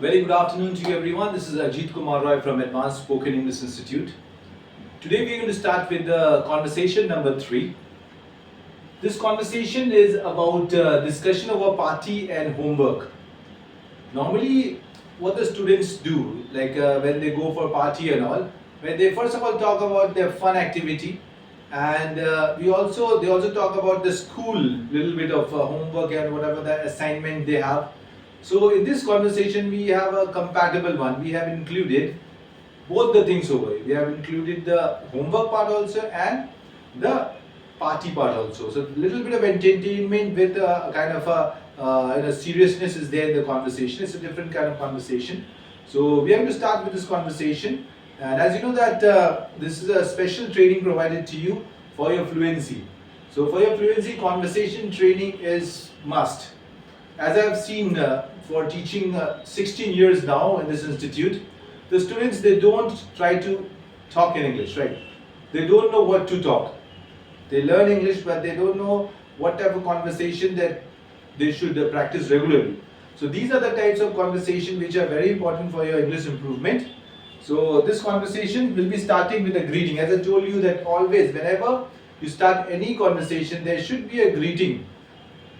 Very good afternoon to you everyone. This is Ajit Kumar Roy from Advanced Spoken English Institute. Today we are going to start with conversation number 3. This conversation is about discussion over party and homework. Normally what the students do, like when they go for party and all, when they first of all talk about their fun activity, and they also talk about the school, little bit of homework and whatever the assignment they have. So in this conversation we have a compatible one. We have included both the things over here. We have included the homework part also and the party part also. So little bit of entertainment with a kind of a seriousness is there in the conversation. It's a different kind of conversation. So we have to start with this conversation. And as you know that this is a special training provided to you for your fluency. So for your fluency, conversation training is must. As I have seen for teaching 16 years now in this institute, the students, they don't try to talk in English, right? They don't know what to talk. They learn English, but they don't know what type of conversation that they should practice regularly. So these are the types of conversation which are very important for your English improvement. So this conversation will be starting with a greeting. As I told you that always, whenever you start any conversation, there should be a greeting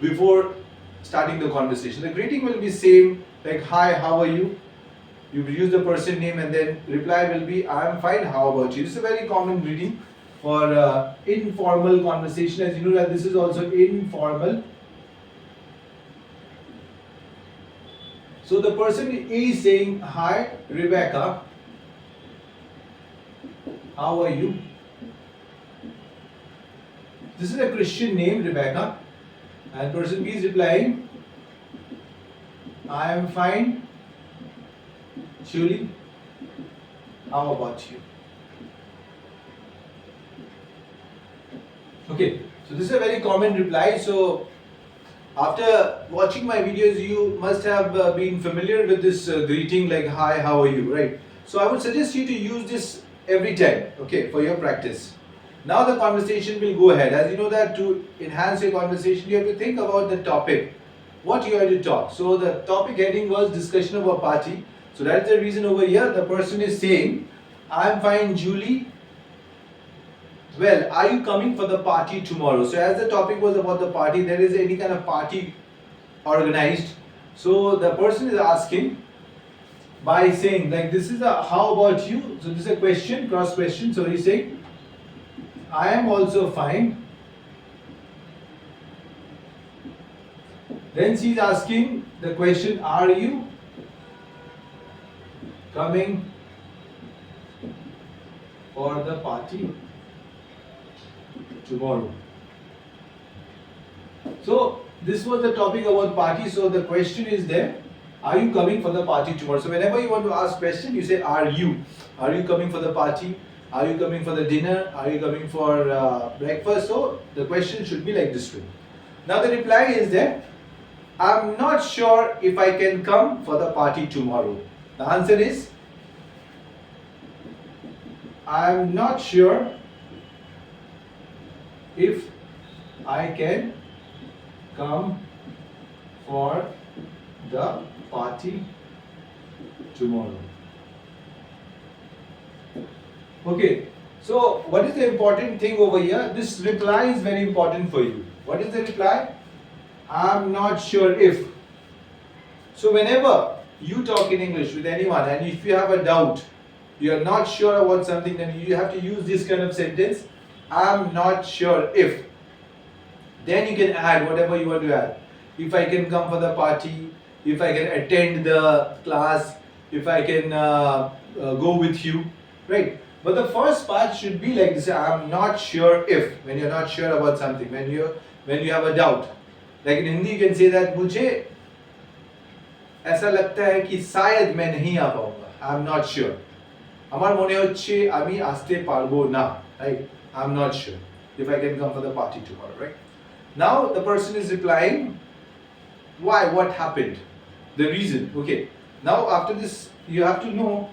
before starting the conversation. The greeting will be same, like hi, how are you? You use the person name and then reply will be I am fine, how about you? This is a very common greeting for informal conversation. As you know that this is also informal. So the person is saying hi Rebecca, how are you? This is a Christian name, Rebecca, and person B is replying I am fine Julie, how about you? Okay, so this is a very common reply. So after watching my videos, you must have been familiar with this greeting like hi, how are you, right? So I would suggest you to use this every time, okay, for your practice. Now the conversation will go ahead. As you know that to enhance your conversation, you have to think about the topic, what you are to talk. So the topic heading was discussion of a party. So that's the reason over here the person is saying, I am fine Julie. Well, are you coming for the party tomorrow? So as the topic was about the party, there is any kind of party organized. So the person is asking by saying like this is a how about you? So this is a question, cross question. So he's saying, I am also fine. Then she's asking the question, are you coming for the party tomorrow? So this was the topic about party. So the question is there, are you coming for the party tomorrow? So whenever you want to ask question, you say are you coming for the party? Are you coming for the dinner? Are you coming for breakfast? So the question should be like this way. Now the reply is there, I'm not sure if I can come for the party tomorrow. The answer is, I'm not sure if I can come for the party tomorrow. Okay, so what is the important thing over here? This reply is very important for you. What is the reply? I'm not sure if. So whenever you talk in English with anyone and if you have a doubt, you are not sure about something, then you have to use this kind of sentence, I'm not sure if. Then you can add whatever you want to add. If I can come for the party, if I can attend the class, if I can go with you, right? But the first part should be like this, I'm not sure if, when you're not sure about something, when you have a doubt. Like in Hindi you can say that मुझे ऐसा लगता है कि शायद मैं नहीं आ पाऊंगा. I'm not sure. আমার মনে হচ্ছে আমি আসতে পারবো না, right? I'm not sure if I can come for the party tomorrow, right? Now the person is replying, why, what happened, the reason. Okay, now after this you have to know,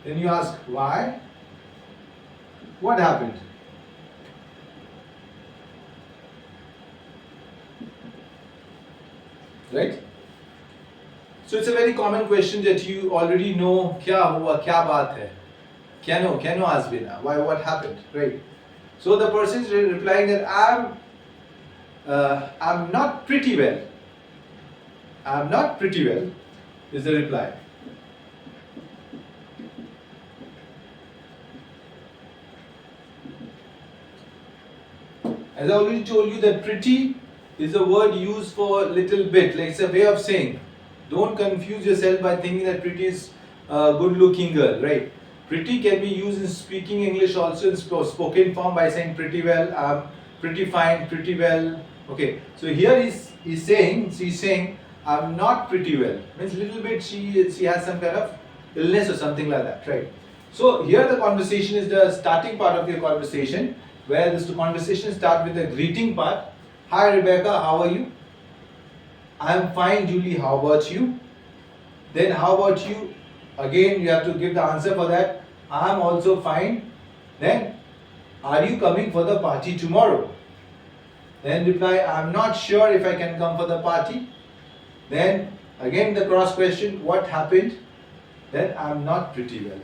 then you ask why, what happened. Right? So it's a very common question that you already know. क्या हुआ, क्या बात है? Keno Asbina. Why? What happened? Right. So the person is replying that I'm not pretty well. I'm not pretty well is the reply. As I already told you that pretty is a word used for little bit. Like it's a way of saying. Don't confuse yourself by thinking that pretty is a good looking girl, right? Pretty can be used in speaking English also in spoken form by saying pretty well, pretty fine, pretty well. Okay, so here he's saying I'm not pretty well. Means little bit she has some kind of illness or something like that, right? So here the conversation is the starting part of your conversation, where this conversation start with the greeting part. Hi Rebecca, how are you? I'm fine, Julie. How about you? Then how about you? Again, you have to give the answer for that. I'm also fine. Then, are you coming for the party tomorrow? Then reply, I'm not sure if I can come for the party. Then again the cross question, what happened? Then I'm not pretty well.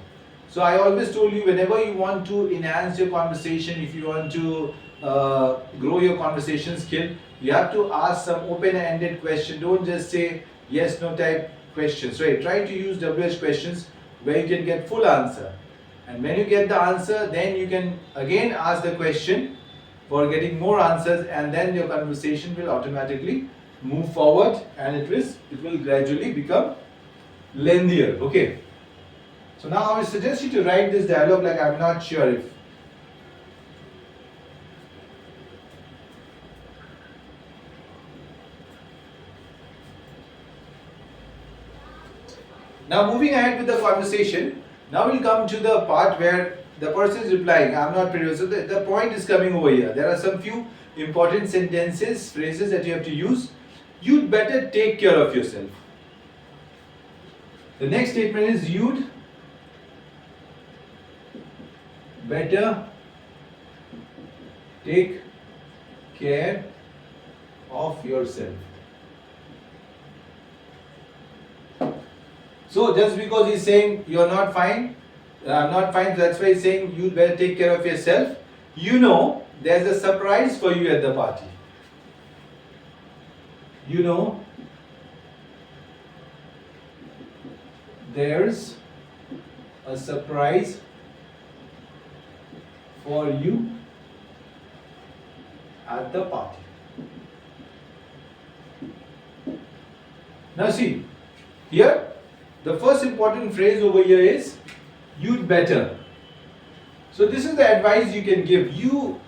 So I always told you, whenever you want to enhance your conversation, if you want to grow your conversation skill, you have to ask some open-ended question. Don't just say yes, no type questions, right? Try to use WH questions where you can get full answer. And when you get the answer, then you can again ask the question for getting more answers, and then your conversation will automatically move forward, and it will gradually become lengthier. Okay. So now I will suggest you to write this dialogue like I'm not sure if. Now moving ahead with the conversation, now we'll come to the part where the person is replying, I'm not pretty well. So the point is coming over here. There are some few important sentences, phrases that you have to use. You'd better take care of yourself. The next statement is you'd better take care of yourself. So just because he's saying you're not fine, I'm not fine, that's why he's saying you better take care of yourself. You know there's a surprise for you at the party. You know there's a surprise for you at the party. Now see, here the first important phrase over here is you'd better. So this is the advice you can give. You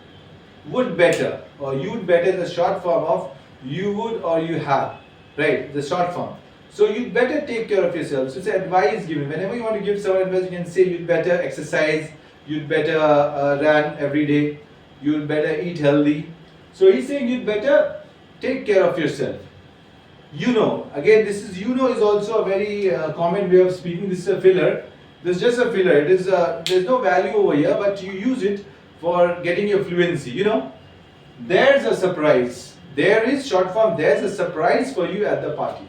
would better, or you'd better is the short form of you would or you have, right? The short form. So you'd better take care of yourself. So it's advice given. Whenever you want to give someone advice, you can say you'd better exercise, you'd better run every day, you'd better eat healthy. So he's saying you'd better take care of yourself. You know, again, this is you know is also a very common way of speaking. This is a filler. This is just a filler. It is there's no value over here, but you use it for getting your fluency. You know, there's a surprise. There is short form. There's a surprise for you at the party.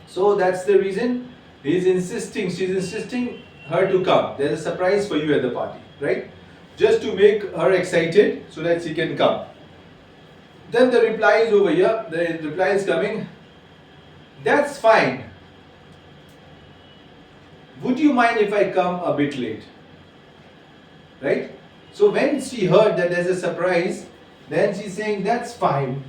So that's the reason he's insisting. She's insisting her to come. There's a surprise for you at the party, right? Just to make her excited so that she can come. Then the reply is over here. The reply is coming. That's fine. Would you mind if I come a bit late? Right? So when she heard that there's a surprise, then she's saying that's fine.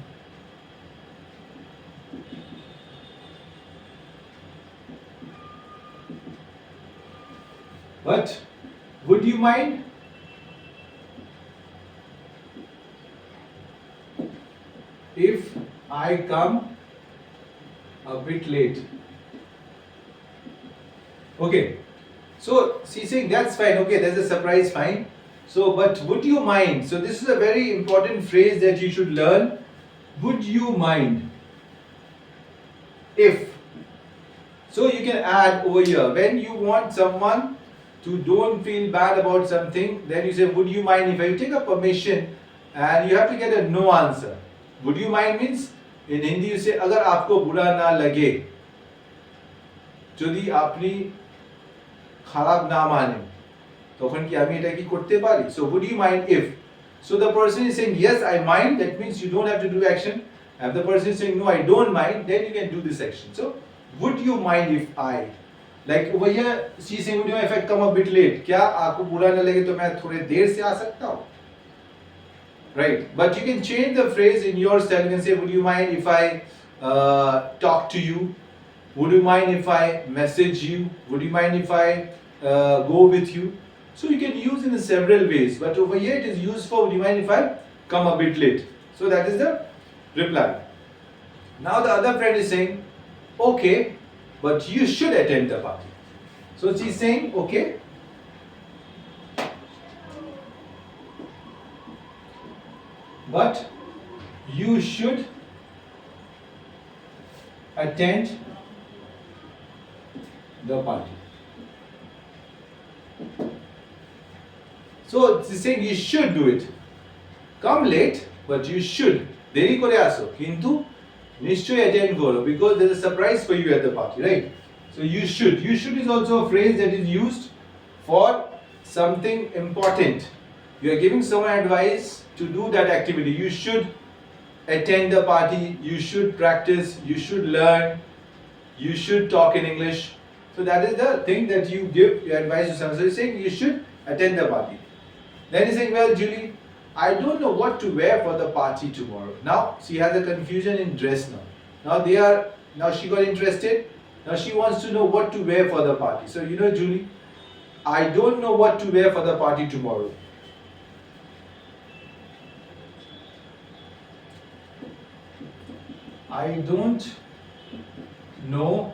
But would you mind? If I come a bit late. Okay. So she's saying that's fine. Okay, there's a surprise, fine. So, but would you mind? So this is a very important phrase that you should learn. Would you mind? If. So you can add over here. When you want someone to don't feel bad about something, then you say, would you mind if I take a permission, and you have to get a no answer. Would you mind means in Hindi you say अगर आपको बुरा ना लगे, যদি আপনি খারাপ না মানেন তখন কি আমি এটা কি করতে পারি? So would you mind if? So the person is saying yes I mind, that means you don't have to do action. If the person is saying no I don't mind, then you can do this action. So would you mind if I, like over here she is saying would you mind if I come a bit late? क्या आपको बुरा न लगे तो मैं थोड़े देर से आ सकता हूँ? Right, but you can change the phrase in your style. You can say would you mind if I talk to you? Would you mind if I message you? Would you mind if I go with you? So you can use it in several ways, but over here it is used for would you mind if I come a bit late? So that is the reply. Now the other friend is saying okay but you should attend the party. So she's saying okay but you should attend the party. So she's saying you should do it. Come late, but you should. দেরি করে আসো কিন্তু নিশ্চয়ই attend করো, because there is a surprise for you at the party, right? So you should. You should is also a phrase that is used for something important. You are giving someone advice to do that activity. You should attend the party. You should practice. You should learn. You should talk in English. So that is the thing that you give your advice to someone. So you're saying you should attend the party. Then he's saying, well, Julie, I don't know what to wear for the party tomorrow. Now she has a confusion in dress now. Now she got interested. Now she wants to know what to wear for the party. So you know, Julie, I don't know what to wear for the party tomorrow. I don't know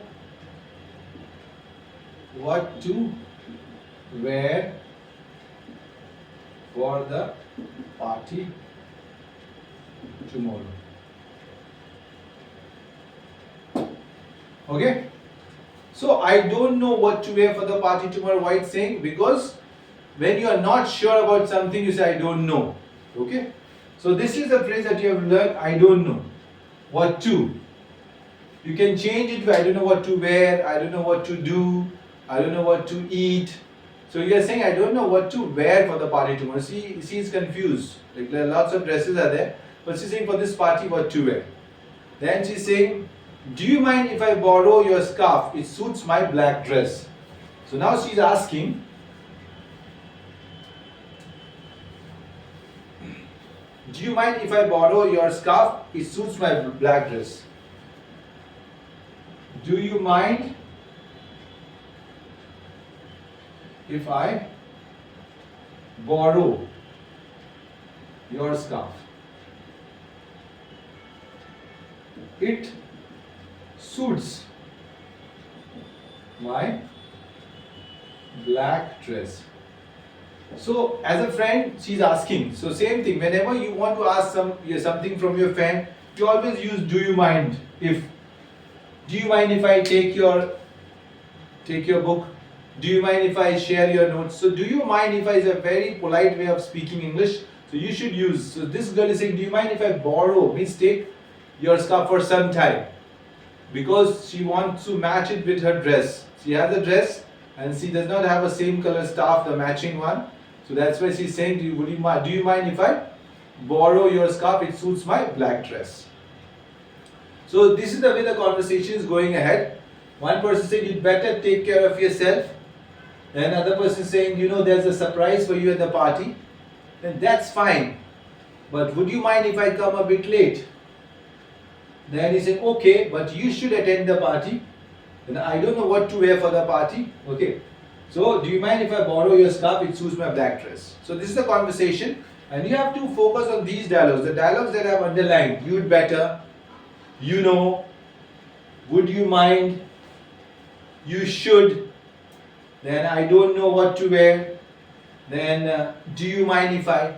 what to wear for the party tomorrow. Okay, so I don't know what to wear for the party tomorrow. Why it's saying? Because when you are not sure about something you say I don't know. Okay, so this is the phrase that you have learned. I don't know what to. You can change it to I don't know what to wear, I don't know what to do, I don't know what to eat. So you are saying I don't know what to wear for the party tomorrow. She is confused. Like there are lots of dresses are there, but she's saying for this party what to wear. Then she's saying, do you mind if I borrow your scarf? It suits my black dress. So now she's asking, do you mind if I borrow your scarf? It suits my black dress. Do you mind if I borrow your scarf? It suits my black dress. So as a friend she's asking. So same thing, whenever you want to ask something from your friend, you always use do you mind if. Do you mind if I take your book? Do you mind if I share your notes? So do you mind if I is a very polite way of speaking English. So you should use. So this girl is saying, do you mind if I borrow? Means take your scarf for some time. Because she wants to match it with her dress. She has a dress and she does not have a same color scarf, the matching one. So that's why she's saying, do you mind if I borrow your scarf? It suits my black dress. So this is the way the conversation is going ahead. One person saying you'd better take care of yourself. Then another person saying, you know, there's a surprise for you at the party. Then that's fine. But would you mind if I come a bit late? Then he said, okay, but you should attend the party. Then I don't know what to wear for the party. Okay. So do you mind if I borrow your scarf? It suits my black dress. So this is the conversation. And you have to focus on these dialogues. The dialogues that I have underlined. You'd better. You know, would you mind, you should, then I don't know what to wear, then do you mind if I.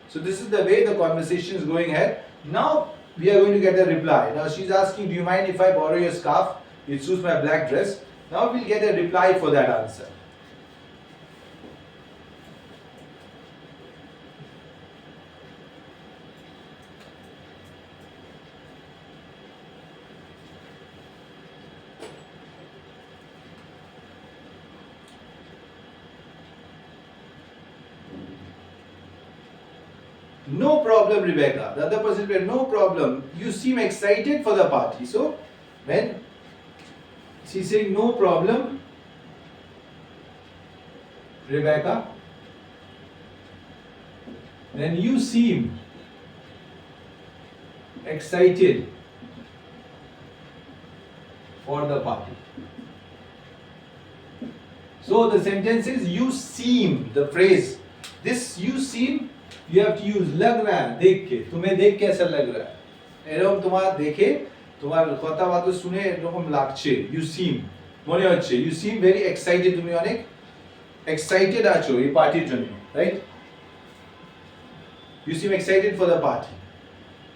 So this is the way the conversation is going ahead. Now we are going to get a reply. Now she's asking, do you mind if I borrow your scarf? It suits my black dress. Now we'll get a reply for that answer. no problem, Rebecca. The other person said, no problem. You seem excited for the party. So when she's saying no problem, Rebecca, then you seem excited for the party. So the sentence is you seem, the phrase, this you seem, you have to use लग रहा है देख के, तुम्हें देख के ऐसा लग रहा है, एरकम तुम्हारा देखे তোমার কথাবার্তা শুনে এরকম লাগছে, you seem মনে হচ্ছে, you seem very excited, তুমি অনেক excited আছো এই পার্টির জন্য, right? You seem excited for the party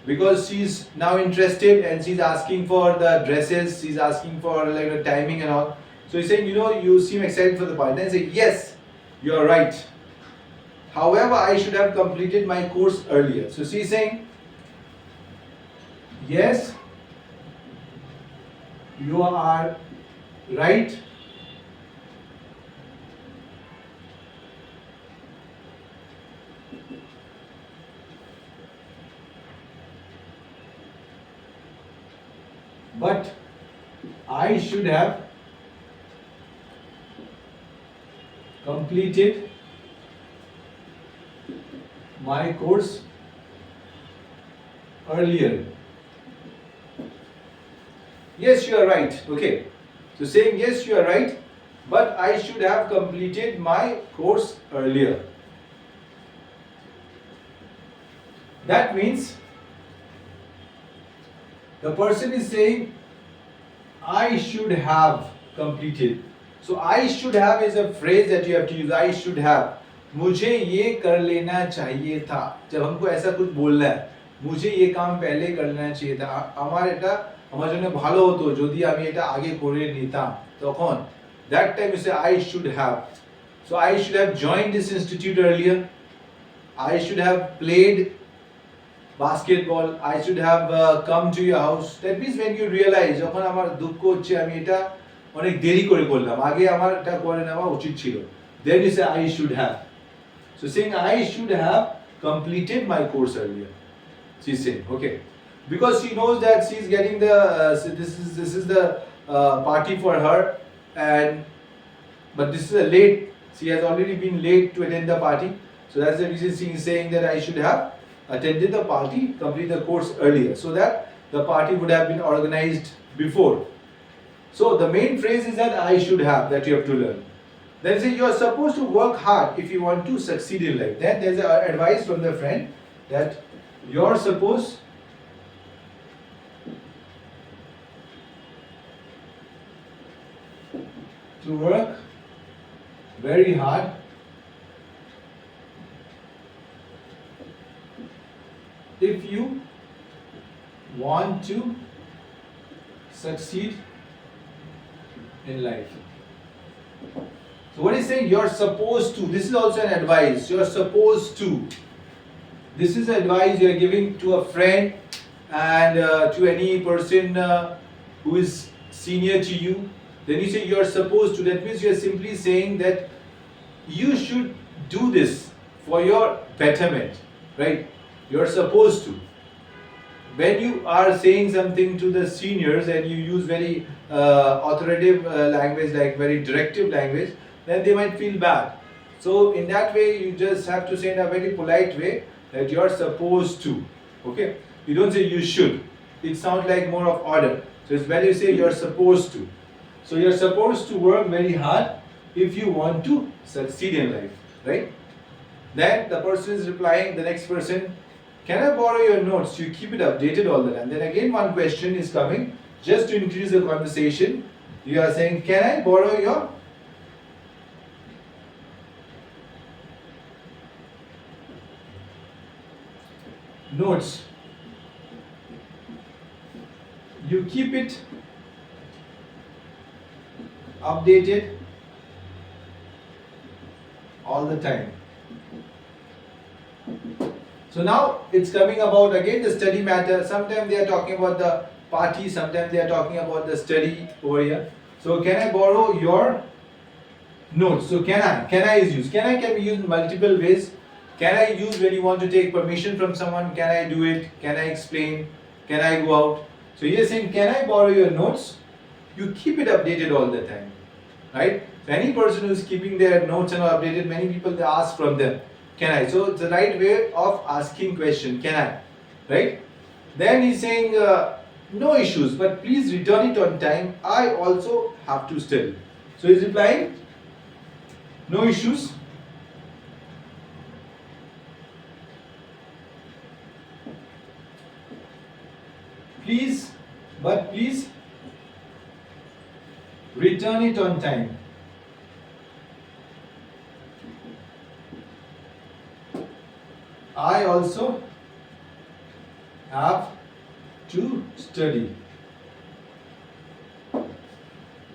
because she's now interested and she's asking for the dresses, she's asking for like the timing and all. So he's saying, you seem excited for the party. Then say, yes, you're right. However, I should have completed my course earlier. So she's saying, yes, you are right. But I should have completed my course earlier. Yes, you are right. Okay. So saying yes, you are right, but I should have completed my course earlier. That means the person is saying, I should have completed. So I should have is a phrase that you have to use. I should have. मुझे ये कर लेना चाहिए था. जब हमको ऐसा कुछ बोलना है, मुझे ये काम पहले कर लेना चाहिए था. আমার এটা আমার জন্য ভালো হতো যদি আমি এটা আগে করে নিতাম. তখন that time you say I should have. So I should have joined this institute earlier. I should have played basketball. I should have come to your house. That means when you realize যখন আমার দুঃখ হচ্ছে আমি এটা অনেক দেরি করে করলাম, আগে আমার এটা করে নেওয়া উচিত ছিল, then you say I should have. So saying I should have completed my course earlier. She's saying, okay, because she knows that she's getting the this is the party for her, and but this is a late. She has already been late to attend the party. So that's the reason she is saying that I should have attended the party, complete the course earlier, so that the party would have been organized before. So the main phrase is that I should have, that you have to learn. Then say you are supposed to work hard if you want to succeed in life. Then there's an advice from the friend that you are supposed to work very hard if you want to succeed in life. So what is saying? You're supposed to. This is also an advice. You're supposed to. This is advice you're giving to a friend and to any person who is senior to you. Then you say you're supposed to. That means you're simply saying that you should do this for your betterment, right? You're supposed to. When you are saying something to the seniors and you use very authoritative language, like very directive language, then they might feel bad. So in that way, you just have to say in a very polite way that you're supposed to. Okay? You don't say you should. It sounds like more of order. So it's better you say you're supposed to. So you're supposed to work very hard if you want to succeed in life, right? Then the person is replying, the next person, can I borrow your notes? You keep it updated all the time. Then again one question is coming, just to increase the conversation. You are saying, can I borrow your notes? You keep it updated all the time. So now it's coming about again the study matter. Sometimes they are talking about the party, sometimes they are talking about the study over here. So can I borrow your notes? So can I is used. Can be used in multiple ways. Can I use when you want to take permission from someone? Can I do it? Can I explain? Can I go out? So you're saying, can I borrow your notes? You keep it updated all the time, right? So any person who's keeping their notes and all updated, many people they ask from them, can I? So it's the right way of asking question, can I? Right? Then he's saying, no issues, but please return it on time. I also have to study. So he's replying, no issues. Please return it on time. I also have to study.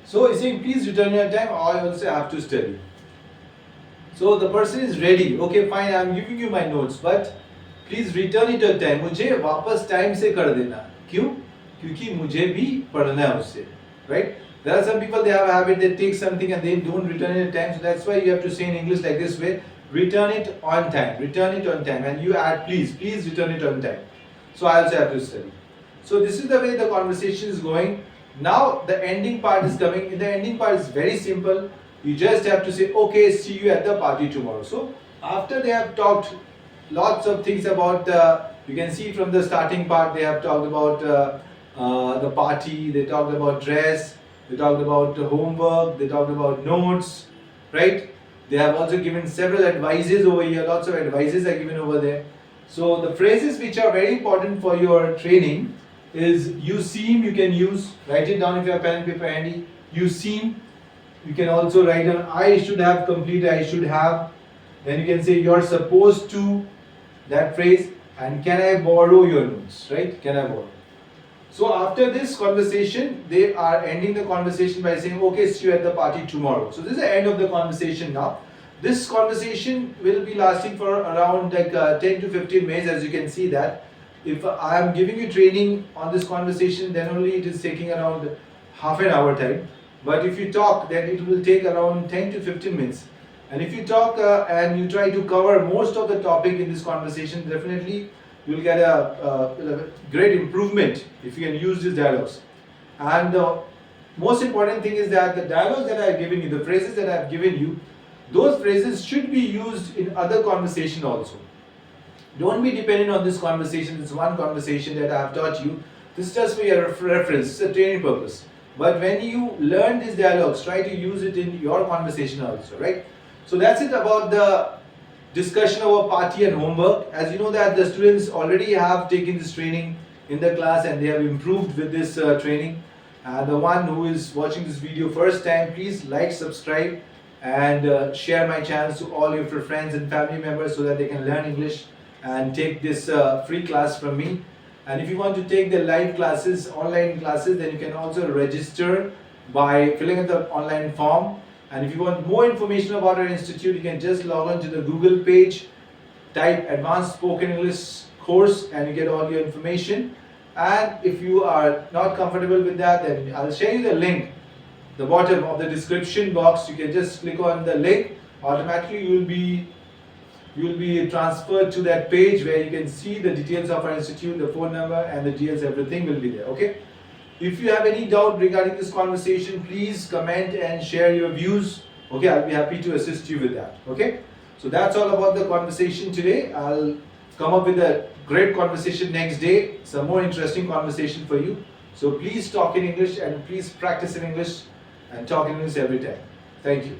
So he's saying, please return your time. I also have to study. So the person is ready. Okay, fine. I'm giving you my notes, but please return it on time. मुझे वापस time से कर देना. क्यों? क्योंकि मुझे भी पढ़ना है उससे. Right? There are some people they have a habit they take something and they don't return it on time. So that's why you have to say in English like this way: return it on time. Return it on time, and you add please return it on time. So I also have to study. So this is the way the conversation is going. Now the ending part is coming. In the ending part is very simple. You just have to say, okay, see you at the party tomorrow. So after they have talked lots of things about, you can see from the starting part, they have talked about the party, they talked about dress, they talked about homework, they talked about notes, right? They have also given several advices over here, lots of advices are given over there. So the phrases which are very important for your training is you seem, you can use, write it down if you have pen and paper handy. You seem, you can also write down I should have completed, I should have. Then you can say you're supposed to, that phrase, and can I borrow your notes, right? Can I borrow? So after this conversation, they are ending the conversation by saying, okay, see you at the party tomorrow. So this is the end of the conversation now. This conversation will be lasting for around like 10 to 15 minutes, as you can see that. If I am giving you training on this conversation, then only it is taking around half an hour time. But if you talk, then it will take around 10 to 15 minutes. And if you talk and you try to cover most of the topic in this conversation, definitely you will get a great improvement if you can use these dialogues. And the most important thing is that the dialogues that I have given you, the phrases that I have given you, those phrases should be used in other conversation also. Don't be dependent on this conversation. It's one conversation that I have taught you. This is just for your reference. It's a training purpose. But when you learn these dialogues, try to use it in your conversation also, right? So that's it about the discussion about party and homework. As you know that the students already have taken this training in the class and they have improved with this training. The one who is watching this video first time, please like, subscribe and share my channel to all your friends and family members so that they can learn English and take this free class from me. And if you want to take the live classes, online classes, then you can also register by filling out the online form. And if you want more information about our institute, you can just log on to the Google page, type Advanced Spoken English course and you get all your information. And if you are not comfortable with that, then I'll share you the link, the bottom of the description box. You can just click on the link. Automatically you will be transferred to that page where you can see the details of our institute, the phone number and the details, everything will be there, okay? If you have any doubt regarding this conversation, please comment and share your views. Okay, I'll be happy to assist you with that. Okay, so that's all about the conversation today. I'll come up with a great conversation next day, some more interesting conversation for you. So please talk in English and please practice in English and talk in English every time. Thank you.